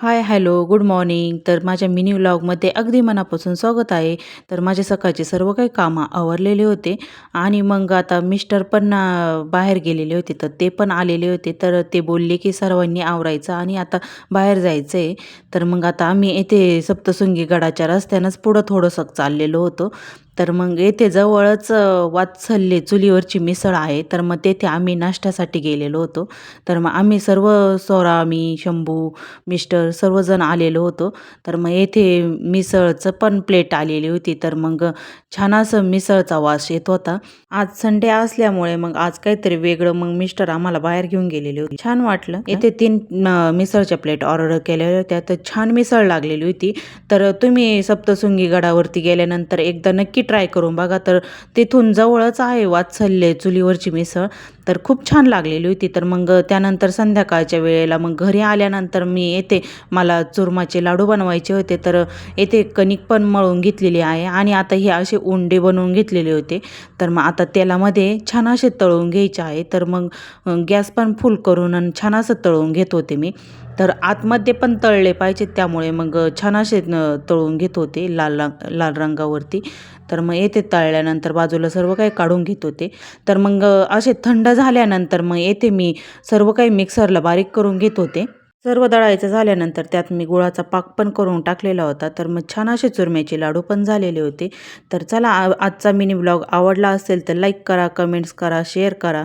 हाय, hello, good morning. तर माझ्या mini व्लॉगमध्ये अगदी मनापासून स्वागत आहे. तर माझे सकाळचे सर्व काही कामं आवरलेले होते आणि मग आता मिस्टर पण बाहेर गेलेले होते, तर ते पण आलेले होते. तर ते बोलले की सर्वांनी आवरायचं आणि आता बाहेर जायचं आहे. तर मग आता आम्ही येथे सप्तशृंगी गडाच्या रस्त्यानंच पुढं थोडंसं चाललेलो होतो. तर मग येथे जवळच वात्सल्य चुलीवरची मिसळ आहे. तर मग तेथे आम्ही नाश्त्यासाठी गेलेलो होतो. तर मग आम्ही सर्व स्वरा, मी, शंभू, मिस्टर सर्वजण आलेलो होतो. तर मग येथे मिसळचं पण प्लेट आलेली होती. तर मग छान असं मिसळचा वास येत होता. आज संडे असल्यामुळे मग आज काहीतरी वेगळं मग मिस्टर आम्हाला बाहेर घेऊन गेलेले होते. छान वाटलं. येथे 3 मिसळच्या प्लेट ऑर्डर केलेल्या होत्या. तर छान मिसळ लागलेली होती. तर तुम्ही सप्तशृंगी गडावरती गेल्यानंतर एकदा नक्की ट्राय करून बघा. तर तिथून जवळच आहे वात्सल्य चुलीवरची मिसळ. तर खूप छान लागलेली होती. तर मग त्यानंतर संध्याकाळच्या वेळेला मग घरी आल्यानंतर मी येते मला चुरमाचे लाडू बनवायचे होते. तर येथे कणिक पण मळून घेतलेली आहे आणि आता हे असे उंडे बनवून घेतलेले होते. तर मग आता तेलामध्ये छान असे तळून घ्यायचे आहे. तर मग गॅस पण फुल करून आणि छान असं तळून घेत होते मी. तर आतमध्ये पण तळले पाहिजेत, त्यामुळे मग छान असे तळून घेत होते लाल लाल रंगावरती. तर मग येथे तळल्यानंतर बाजूला सर्व काही काढून घेत होते. तर मग असे थंड झाल्यानंतर मग येथे मी सर्व काही मिक्सरला बारीक करून घेत होते. सर्व दळायचं झाल्यानंतर त्यात मी गुळाचा पाक पण करून टाकलेला होता. तर मग छान असे चुरम्याचे लाडू पण झालेले होते. तर चला आजचा मिनी ब्लॉग आवडला असेल तर लाईक करा, कमेंट्स करा, शेअर करा.